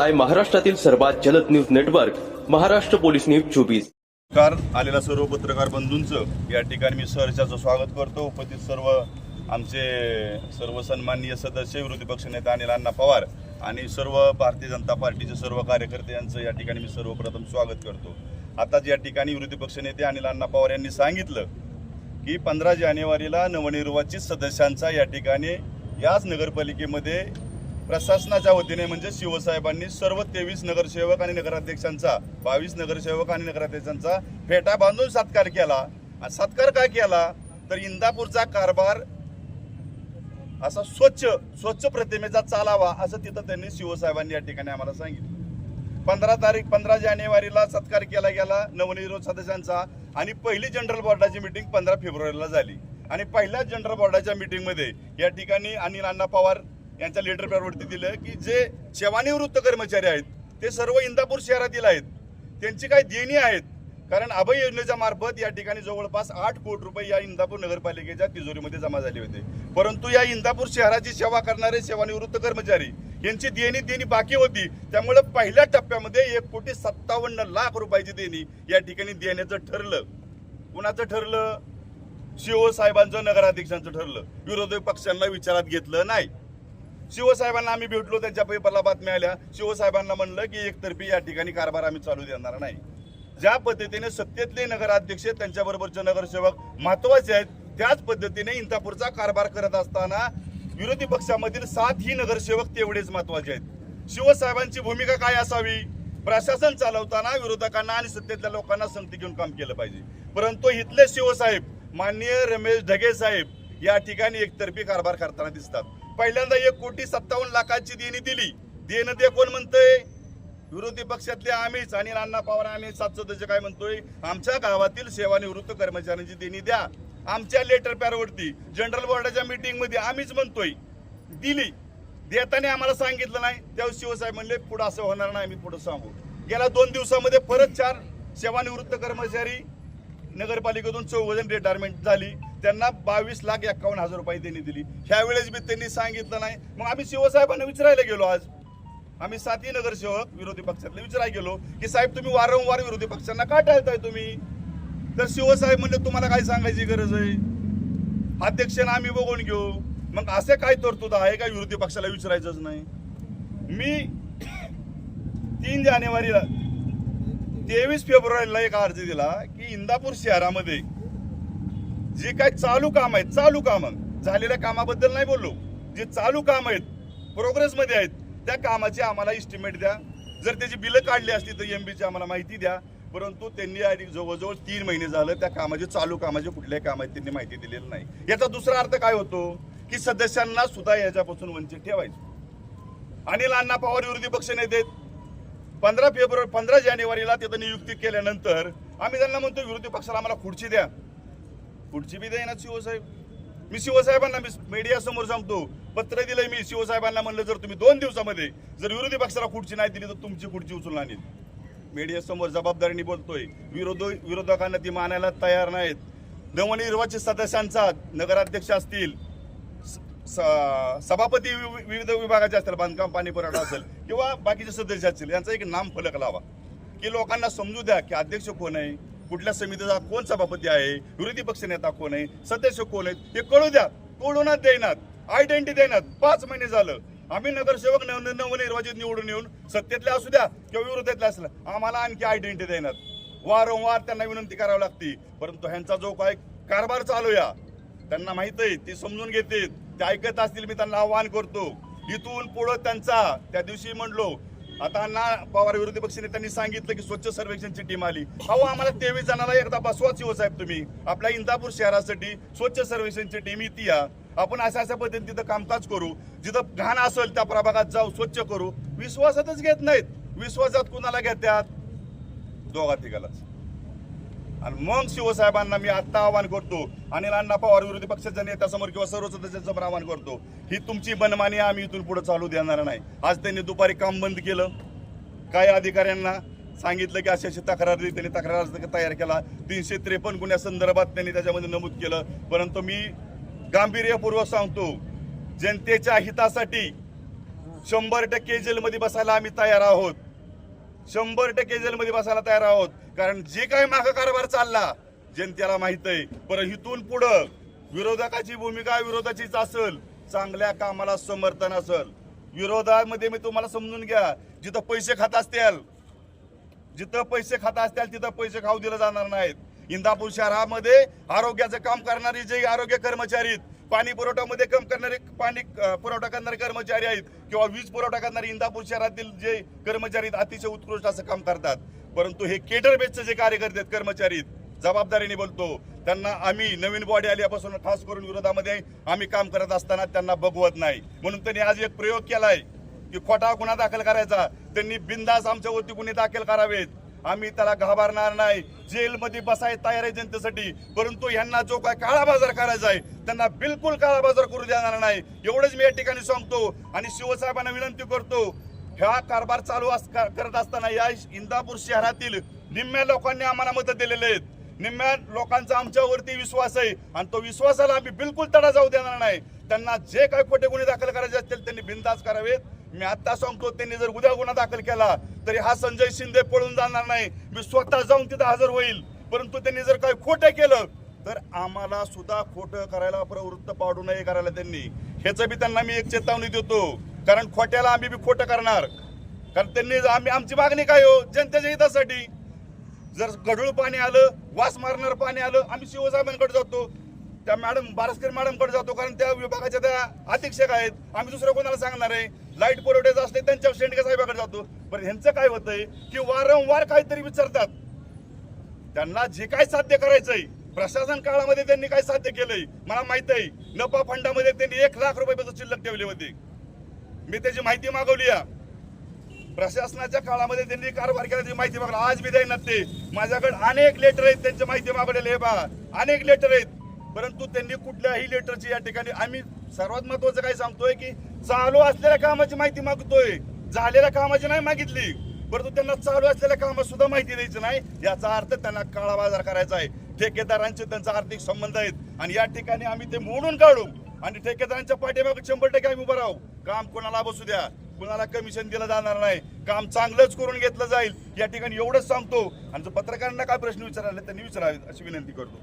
आहे महाराष्ट्रातील सर्वात जलद news network Maharashtra police news 24। आलेल्या सर्व पत्रकार बंधूंचं या ठिकाणी मी सहर्षाचं स्वागत करतो। उपस्थित सर्व आमचे सर्व सन्माननीय सदस्य, विरोधी पक्षनेते अनिल अण्णा पवार आणि सर्व भारतीय जनता पार्टीचे सर्व कार्यकर्ते यांचं या ठिकाणी मी सर्वप्रथम स्वागत करतो। आताच या ठिकाणी विरोधी पक्षनेते अनिल अण्णा पवार यांनी सांगितलं की 15 जानेवारीला नवनिर्वाचित सदस्यांचा या ठिकाणी याच नगरपालिकेमध्ये प्रशासनाच्या वतीने म्हणजे शिवसाहेबांनी सर्व 23 नगरसेवक आणि नगराध्यक्षांचा 22 नगरसेवक आणि नगराध्यक्षांचा फेटा बांधून सत्कार केला। सत्कार काय केला तर इंदापूरचा कारभार असा स्वच्छ प्रतिमेचा चालावा असं तिथं त्यांनी शिवसाहेबांनी या ठिकाणी आम्हाला सांगितलं। 15 जानेवारीला सत्कार केला गेला नवनिर्वाचित सदस्यांचा आणि पहिली जनरल बोर्डाची मीटिंग 15 फेब्रुवारीला झाली आणि पहिल्या जनरल बोर्डाच्या मीटिंगमध्ये या ठिकाणी अनिल अण्णा पवार यांच्या लेटर पॅडवरती दिलं की जे सेवानिवृत्त कर्मचारी आहेत ते सर्व इंदापूर शहरातील आहेत, त्यांची काही देणी आहेत, कारण अभय योजनेच्या मार्फत या ठिकाणी जवळपास 8 कोटी रुपये या इंदापूर नगरपालिकेच्या तिजोरीमध्ये जमा झाले होते। परंतु या इंदापूर शहराची सेवा करणारे सेवानिवृत्त कर्मचारी यांची देणी बाकी होती, त्यामुळे पहिल्या टप्प्यामध्ये 1,57,00,000 रुपयाची देणी या ठिकाणी देण्याचं ठरलं। कुणाचं ठरलं? शिवसाहेबांचं, नगराध्यक्षांचं ठरलं। विरोधी पक्षांना विचारात घेतलं नाही। शिवसाहेबांना आम्ही भेटलो, त्यांच्या पेपरला बातम्या आल्या। शिवसाहेबांना म्हणलं की एकतर्फी या ठिकाणी कारभार आम्ही चालू देणार नाही। ज्या पद्धतीने सत्तेतले नगराध्यक्ष त्यांच्याबरोबरचे नगरसेवक महत्वाचे आहेत, त्याच पद्धतीने इंदापूरचा कारभार करत असताना विरोधी पक्षामधील 7ही नगरसेवक तेवढेच महत्वाचे आहेत। शिवसाहेबांची भूमिका काय असावी? प्रशासन चालवताना विरोधकांना आणि सत्तेतल्या लोकांना संगती घेऊन काम केलं पाहिजे। परंतु इथले शिवसाहेब माननीय रमेश ढगे साहेब या ठिकाणी एकतर्फी कारभार करताना दिसतात। पहिल्यांदा 1,57,00,000ची देणी दिली। देणं ते कोण म्हणतंय? विरोधी पक्षातले आम्हीच, आणि अण्णा पवार आम्ही 7 सदस्य काय म्हणतोय? आमच्या गावातील सेवानिवृत्त कर्मचाऱ्यांची देणी द्या। आमच्या लेटर पॅडवरती जनरल बोर्डाच्या मीटिंग मध्ये आम्हीच म्हणतोय दिली। देताना आम्हाला सांगितलं नाही, त्यावेळी शिवसाहेब म्हणले पुढे असं होणार नाही, आम्ही पुढे सांगू। गेल्या 2 दिवसामध्ये परत 4 सेवानिवृत्त कर्मचारी नगरपालिकेतून 14 जण रिटायरमेंट झाली, त्यांना 22,51,000 रुपये देणी दिली। ह्यावेळेस बी त्यांनी सांगितलं नाही। मग आम्ही शिवसाहेबांना विचारायला गेलो। आज आम्ही 7ही नगरसेवक विरोधी पक्षातले विचारायला गेलो की साहेब तुम्ही वारंवार विरोधी पक्षांना का टाळताय तुम्ही? तर शिवसाहेब म्हणले तुम्हाला काय सांगायची गरज आहे, अध्यक्षांना आम्ही बघून घेऊ। मग असे काय तरतूद आहे का विरोधी पक्षाला विचारायचंच नाही? मी 3 जानेवारीला 23 फेब्रुवारीला एक अर्ज दिला की इंदापूर शहरामध्ये जे काय चालू काम आहेत, चालू काम झालेल्या कामाबद्दल नाही बोललो, जे चालू काम आहेत, प्रोग्रेस मध्ये आहेत, त्या कामाची आम्हाला एस्टिमेट द्या। जर त्याची बिलं काढली असती तर एमबीची आम्हाला माहिती द्या। परंतु त्यांनी आधी जवळजवळ 3 महिने झालं त्या कामाचे, चालू कामाचे कुठल्याही काम आहेत त्यांनी माहिती दिलेली नाही। याचा दुसरा अर्थ काय होतो की सदस्यांना सुद्धा याच्यापासून वंचित ठेवायचं। अनिल अण्णा पवार विरोधी पक्ष नेते 15 जानेवारीला तिथं नियुक्ती केल्यानंतर आम्ही त्यांना म्हणतो विरोधी पक्षाला आम्हाला खुर्ची द्या। खुर्ची बी देईना शिवसाहेब। मी शिवसाहेबांना मीडिया समोर सांगतो, पत्र दिलंय मी शिवसाहेबांना, म्हणलं जर तुम्ही 2 दिवसामध्ये जर विरोधी पक्षाला खुर्ची नाही दिली तर तुमची खुर्ची उचलून आणील। मीडिया समोर जबाबदारीने बोलतोय, विरोधकांना ती मानायला तयार नाहीत। नवनिर्वाचित सदस्यांचा, नगराध्यक्ष असतील, सभापती विविध विभागाचे असतील, बांधकाम पाणी पुरवठा असेल किंवा बाकीचे सदस्य असतील, यांचा एक नाम फलक लावा की लोकांना समजू द्या की अध्यक्ष कोण आहे, कुठल्या समितीचा कोण सभापती आहे, विरोधी पक्ष नेता कोण आहे, सदस्य कोण आहेत, हे कळू द्या। कळूनच देईनात, आयडेंटिटी देईनात। 5 महिने झालं आम्ही नगरसेवक नवनिर्वाचित निवडून येऊन सत्तेतले असू द्या किंवा विरोधातले असलं, आम्हाला आणखी आयडेंटिटी देईनात। वारंवार त्यांना विनंती करावी लागते। परंतु ह्यांचा जो काय कारभार चालू या त्यांना माहित आहे, ते समजून घेते, ते ऐकत असतील। मी त्यांना आवाहन करतो, इथून पुढं त्यांचा, त्या दिवशी म्हणलो आता अण्णा पवार विरोधी पक्ष नेत्यांनी सांगितलं की स्वच्छ सर्वेक्षणची टीम आली। अहो आम्हाला 23 जणांना एकदा बसवा शिवसाहेब, तुम्ही आपल्या इंदापूर शहरासाठी स्वच्छ सर्वेक्षणची टीम इथे या, आपण अशा पद्धतीने तिथं कामकाज करू, जिथं घाण असेल त्या प्रभागात जाऊ, स्वच्छ करू। विश्वासातच घेत नाहीत। विश्वासात कुणाला घेतात? 2-3 आणि मग शिवसाहेबांना मी आता आवाहन करतो, अनिल अण्णा पवार विरोधी पक्षाच्या नेत्यासमोर किंवा सर्व सदस्यांसमोर आवाहन करतो, ही तुमची मनमानी आम्ही इथून पुढे चालू देणार नाही। आज त्यांनी दुपारी काम बंद केलं, काय अधिकाऱ्यांना सांगितलं की अशी तक्रार दिली, त्यांनी तक्रार अर्ज तयार केला, 353 गुन्ह्यासंदर्भात त्यांनी त्याच्यामध्ये नमूद केलं। परंतु मी गांभीर्यपूर्वक सांगतो, जनतेच्या हितासाठी 100% जेलमध्ये बसायला आम्ही तयार आहोत. 100% जेलमध्ये बसायला तयार आहोत. कारण जे काही मागं कारभार चालला जनतेला माहित आहे. पण इथून पुढं विरोधकाची भूमिका विरोधाचीच असेल, चांगल्या कामाला समर्थन असेल. विरोधामध्ये मी तुम्हाला समजून घ्या, जिथं पैसे खात असतील तिथं पैसे खाऊ दिलं जाणार नाहीत. इंदापूर शहरामध्ये आरोग्याचं काम करणारे जे आरोग्य कर्मचारी आहेत, पाणी पुरवठ्यामध्ये काम करणारे पाणी पुरवठा करणारे कर्मचारी आहेत किंवा वीज पुरवठा करणारे इंदापूर शहरातील जे कर्मचारी आहेत अतिशय उत्कृष्ट असं काम करतात. परंतु हे केडर बेसचे जे कार्यकर्ते आहेत, कर्मचारी आहेत, जबाबदारीने बोलतो, त्यांना आम्ही नवीन बॉडी आल्यापासून खास करून विरोधामध्ये आम्ही काम करत असताना त्यांना बघवत नाही. म्हणून त्यांनी आज एक प्रयोग केलाय की खोटा गुन्हा दाखल करायचा. त्यांनी बिनधास्त आमच्यावरती गुन्हे दाखल करावेत. आम्ही त्याला घाबरणार नाही. जेलमध्ये बसाय तयार आहे जनतेसाठी. परंतु यांना जो काय काळा बाजार करायचा आहे त्यांना बिलकुल काळा बाजार करू देणार नाही. एवढंच मी या ठिकाणी सांगतो आणि शिवसाहेबांना विनंती करतो, ह्या कारभार चालू करत असताना या इंदापूर शहरातील निम्म्या लोकांनी आम्हाला मतं दिलेले आहेत. निम्म्या लोकांचा आमच्यावरती विश्वास आहे आणि तो विश्वासाला आम्ही बिलकुल तडा जाऊ देणार नाही. त्यांना जे काही खोटे गुन्हे दाखल करायचे असतील त्यांनी बिनधास्त करावेत. मी आता सांगतो, त्यांनी जर उद्या गुन्हा दाखल केला तरी हा संजय शिंदे पळून जाणार नाही. मी स्वतः जाऊन तिथं हजर होईल. परंतु त्यांनी जर काही खोटं केलं तर आम्हाला सुद्धा खोटं करायला प्रवृत्त पाडू नये करायला त्यांनी. ह्याचं बी त्यांना मी एक चेतावणी देतो. कारण खोट्याला आम्ही बी खोटं करणार. कारण त्यांनी आमची मागणी काय हो, जनतेच्या हितासाठी. जर गढूळ पाणी आलं, वास मारणार पाणी आलं, आम्ही शिवसाहेबांकडे जातो, त्या मॅडम बारस्कर मॅडमकडे जातो. कारण त्या विभागाच्या त्या अधीक्षक आहेत. आम्ही दुसरं कोणाला सांगणार आहे. लाईट पुरवठ्याचं असले त्यांच्या शेंडके साहेबाकडे जातो. पण ह्यांचं काय होतंय की वारंवार काहीतरी विचारतात. त्यांना जे काय साध्य करायचंय, प्रशासन काळामध्ये त्यांनी काय साध्य केलंय मला माहित आहे. नफा फंडामध्ये त्यांनी 1 लाख रुपये शिल्लक ठेवले होते. मी त्याची माहिती मागवली. प्रशासनाच्या काळामध्ये त्यांनी कारभार केल्याची माहिती मागली. आज बी देईनात ते. माझ्याकडे अनेक लेटर आहेत त्यांची माहिती मागवलेले आहे बा, अनेक लेटर आहेत. परंतु त्यांनी कुठल्याही लेटरची या ठिकाणी आम्ही सर्वात महत्वाचं काय सांगतोय की चालू असलेल्या कामाची माहिती मागतोय, झालेल्या कामाची नाही मागितली. परंतु त्यांना चालू असलेल्या कामात सुद्धा माहिती द्यायची नाही. याचा अर्थ त्यांना काळा बाजार करायचा आहे. ठेकेदारांचे त्यांचा आर्थिक संबंध आहेत आणि या ठिकाणी आम्ही ते मोडून काढू आणि ठेकेदारांच्या पाठीमागे 100% आम्ही उभं राहू. काम कोणाला बसू द्या, कुणाला कमिशन दिलं जाणार नाही. काम चांगलंच करून घेतलं जाईल या ठिकाणी एवढंच सांगतो. आणि जर पत्रकारांना काय प्रश्न विचारायला त्यांनी विचारावेत अशी विनंती करतो.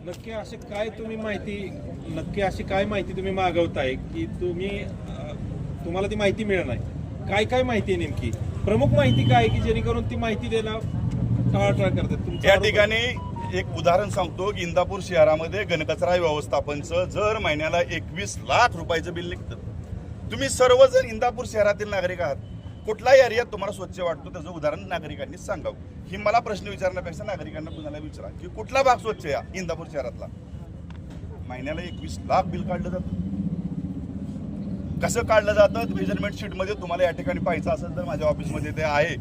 नक्की अशी काय माहिती तुम्ही मागवताय की तुम्हाला ती माहिती मिळणार नाही? काय माहिती आहे नेमकी? प्रमुख माहिती काय की जेणेकरून ती माहिती द्यायला टाळाटाळ करतात? या ठिकाणी एक उदाहरण सांगतो की इंदापूर शहरामध्ये घनकचरा व्यवस्थापनचं जर महिन्याला 21 लाख रुपयाचं बिल निघतं. तुम्ही सर्वजण इंदापूर शहरातील नागरिक आहात. कुठलाही एरियात तुम्हाला स्वच्छ वाटतो त्याचं उदाहरण नागरिकांनी सांगावं. ही मला प्रश्न विचारण्यापेक्षा नागरिकांना कुणाला विचारा की कुठला भाग स्वच्छ आहे इंदापूर शहरातला. महिन्याला 21 लाख बिल काढलं जातं. कसं काढलं जातं? मेजरमेंट शीटमध्ये तुम्हाला या ठिकाणी पाहायचं असेल तर माझ्या ऑफिसमध्ये ते आहे.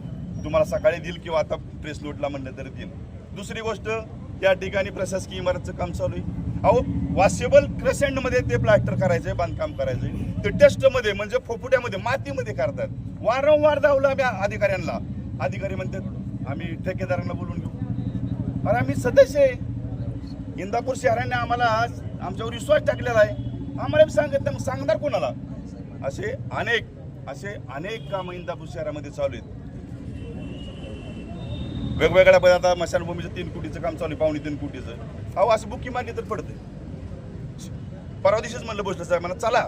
तुम्हाला सकाळी देईल किंवा आता प्रेस नोटला म्हणलं तरी देईल. दुसरी गोष्ट, त्या ठिकाणी प्रशासकीय इमारतचं काम चालू आहे. अहो, वॉशेबल क्रेसेंटमध्ये ते प्लास्टर करायचंय, बांधकाम करायचंय. ते टेस्टमध्ये म्हणजे फोफुट्यामध्ये मातीमध्ये करतात. वारंवार धावलं आम्ही अधिकाऱ्यांना. अधिकारी म्हणतात आम्ही ठेकेदारांना बोलून घेऊ. अरे आम्ही सदस्य आहे. इंदापूर शहराने आम्हाला आमच्यावर विश्वास टाकलेला आहे. आम्हाला सांगत मग सांगणार कोणाला? असे अनेक कामं इंदापूर शहरामध्ये चालू आहेत. वेगवेगळ्या पदार्थ मशानभूमीचं 3 कोटीचं काम चालू आहे, 2.5 कोटीचं. अहो, असं बुकी मारली तर पडते. परवा दिवशीच म्हणलं भोसले साहेब मला चला,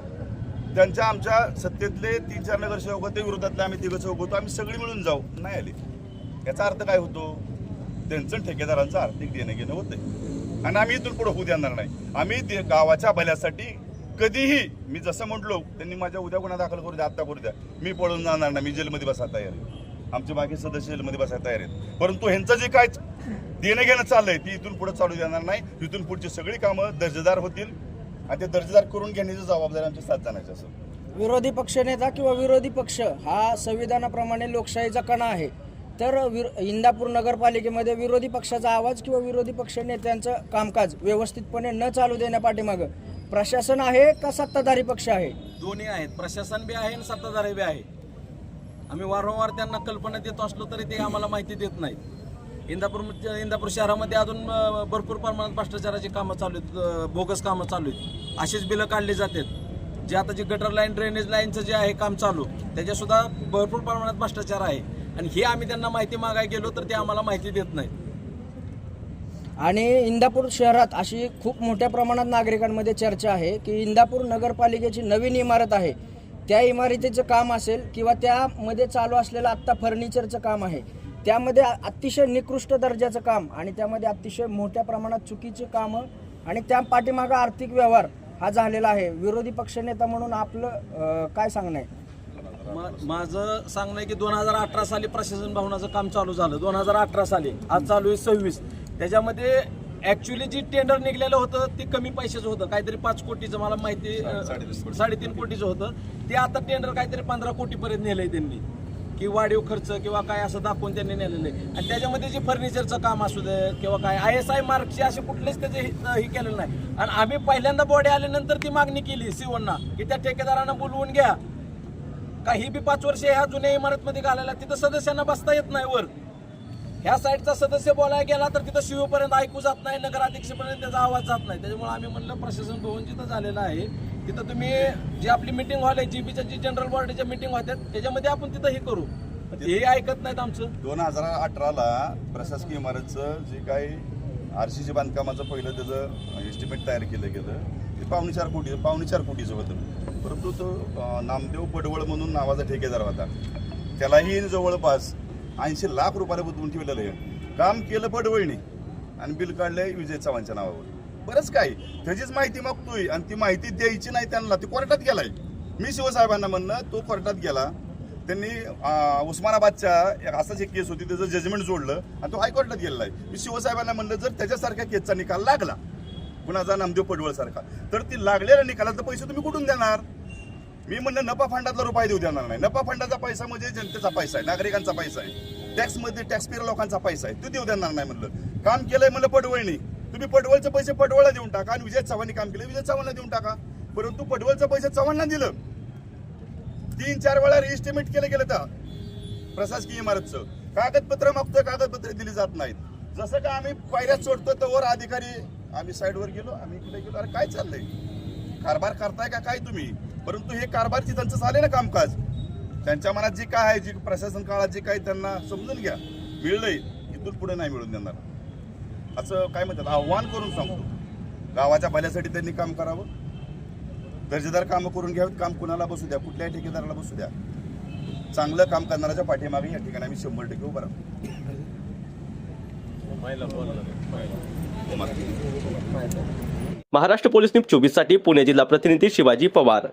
त्यांच्या आमच्या सत्तेतले 3-4 नगरसेवक होते, विरोधातले आम्ही 3 सेवक होतो, आम्ही सगळी मिळून जाऊ. नाही आले. याचा अर्थ काय होतो? त्यांचं ठेकेदारांचं आर्थिक देणं घेणं होतंय आणि आम्ही इथून पुढे होऊ देणार नाही. आम्ही ते गावाच्या भल्यासाठी कधीही, मी जसं म्हटलो त्यांनी माझ्या उद्या गुन्हा दाखल करू द्या, आत्ता करू द्या, मी पळून जाणार नाही. मी जेलमध्ये बसायला तयार आहे. आमचे बाकी सदस्य जेलमध्ये बसायला तयार आहेत. परंतु ह्यांचं जे काय देणं घेणं चाललंय ती इथून पुढे चालू देणार नाही. इथून पुढची सगळी कामं दर्जेदार होतील आणि ते दर्जेदार करून घेण्याची जबाबदारी आमच्या 7 जणांची असेल. विरोधी पक्षनेता किंवा विरोधी पक्ष हा संविधानाप्रमाणे लोकशाहीचा कणा आहे. तर इंदापूर नगरपालिकेमध्ये विरोधी पक्षाचा आवाज किंवा विरोधी पक्ष नेत्यांचं कामकाज व्यवस्थितपणे न चालू देण्यापाठीमागं प्रशासन आहे का सत्ताधारी पक्ष आहे? दोन्ही आहेत. प्रशासन बी आहे आणि सत्ताधारी बी आहे. आम्ही वारंवार त्यांना कल्पना देत असलो तरी ते आम्हाला माहिती देत नाहीत. इंदापूर शहरामध्ये अजून भरपूर प्रमाणात भ्रष्टाचाराची कामं चालू आहेत, बोगस कामं चालू आहेत. अशीच बिलं काढली जातात. जे आता जे गटर लाईन ड्रेनेज लाईनचं जे आहे काम चालू त्याच्या सुद्धा भरपूर प्रमाणात भ्रष्टाचार आहे आणि हे आम्ही त्यांना माहिती मागायला गेलो तर ते आम्हाला माहिती देत नाहीत. आणि इंदापूर शहरात अशी खूप मोठ्या प्रमाणात नागरिकांमध्ये चर्चा आहे की इंदापूर नगरपालिकेची नवीन इमारत आहे, त्या इमारतीचं काम असेल किंवा त्यामध्ये चालू असलेलं आत्ता फर्निचरचं काम आहे, त्यामध्ये अतिशय निकृष्ट दर्जाचं काम आणि त्यामध्ये अतिशय मोठ्या प्रमाणात चुकीची कामं आणि त्या पाठीमागं आर्थिक व्यवहार हा झालेला आहे. विरोधी पक्षनेता म्हणून आपलं काय सांगणं आहे? माझं सांगणं आहे की 2018 साली प्रशासन भवनाचं काम चालू झालं. 2018 साली, आज चालू आहे 26. त्याच्यामध्ये ऍक्च्युली जी टेंडर निघलेलं होतं ते कमी पैशाचं होतं, काहीतरी 5 कोटीचं मला माहिती, 3.5 कोटीचं होतं. ते आता टेंडर काहीतरी 15 कोटीपर्यंत नेलंय त्यांनी, की वाढीव खर्च किंवा काय असं दाखवून त्यांनी नेलेलं आहे. आणि त्याच्यामध्ये जे फर्निचरचं काम असू दे किंवा काय ISI मार्कचे असे कुठलेच त्याचे हे केलेलं नाही. आणि आम्ही पहिल्यांदा बॉडी आल्यानंतर ती मागणी केली सीओना की त्या ठेकेदारांना बोलवून घ्या, काही बी 5 वर्ष ह्या जुन्या इमारतमध्ये घालायला, तिथं सदस्यांना बसता येत नाही. वर ह्या साईडचा सदस्य बोलायला गेला तर तिथं शिवपर्यंत ऐकू जात नाही, नगराध्यक्षपर्यंत त्याचा आवाज जात नाही. त्याच्यामुळे आम्ही म्हणलं प्रशासन भवन जिथं झालेलं आहे तिथं तुम्ही जी आपली मिटिंग हॉल आहे, जीबीच्या जी जनरल बॉडीच्या मिटिंग होत्यात त्याच्यामध्ये आपण तिथं हे करू. हे ऐकत नाहीत आमचं. 2018ला प्रशासकीय इमारतचं जे काही RCC बांधकामाचं पहिलं त्याचं एस्टिमेट तयार केलं गेलं ते 4.5 कोटीचं होतं. परंतु तो नामदेव पडवळ म्हणून नावाचा ठेकेदार होता, त्यालाही जवळपास 80 लाख रुपयाला बुद्रून ठेवलेलं आहे. काम केलं पडवळणी आणि बिल काढलंय विजय चव्हाणच्या नावावर. बरंच काय त्याचीच माहिती मागतोय आणि ती माहिती द्यायची नाही त्यांना, ती कोर्टात गेलाय. मी शिवसाहेबांना म्हणलं तो कोर्टात गेला, त्यांनी उस्मानाबादच्या असाच एक केस होती त्याचं जजमेंट जोडलं आणि तो हायकोर्टात गेलेला आहे. मी शिवसाहेबांना म्हणलं जर त्याच्यासारख्या केसचा निकाल लागला कुणाचा नामदेव पडवळ सारखा तर ती लागलेल्या निकालात पैसे तुम्ही कुठून देणार? मी म्हणलं नफा फंडातला रुपये देऊ देणार नाही. नफा फंडाचा पैसा म्हणजे जनतेचा पैसा आहे, नागरिकांचा पैसा आहे, टॅक्समध्ये टॅक्सपेयर लोकांचा पैसा आहे, तो देऊ देणार नाही. म्हणलं काम केलंय म्हणलं पडवळणी, तुम्ही पडवळचे पैसे पडवळला देऊन टाका आणि विजय चव्हाणनी काम केलं विजय चव्हाणला देऊन टाका. परंतु पडवळचे पैसे चव्हाणला दिलं. 3-4 वेळा रिएस्टिमेट केलं गेलं तर प्रशासकीय इमारतचं कागदपत्र मागतोय, कागदपत्र दिली जात नाहीत. जसं का आम्ही पायऱ्यात सोडतो तर वर अधिकारी आम्ही साईडवर गेलो, आम्ही इकडे गेलो, अरे काय चाललंय, कारभार करताय का काय तुम्ही? परंतु हे कारभारची त्यांचं चालले ना कामकाज, त्यांच्या मनात जे काय आहे, जी प्रशासन काळात जे काही त्यांना समजून घ्या, मिळलंय इथून पुढे नाही मिळून देणार असं काय म्हणतात आव्हान करून सांगतो. गावाच्या भल्यासाठी त्यांनी काम करावं, दर्जेदार कामं करून घ्यावीत. काम कुणाला बसू द्या, कुठल्याही ठेकेदाराला बसू द्या, चांगलं काम करणाऱ्याच्या पाठीमागे या ठिकाणी आम्ही 100% उभं राहतो. महाराष्ट्र पोलीस न्यूज 24 साठी पुणे जिल्हा प्रतिनिधी शिवाजी पवार.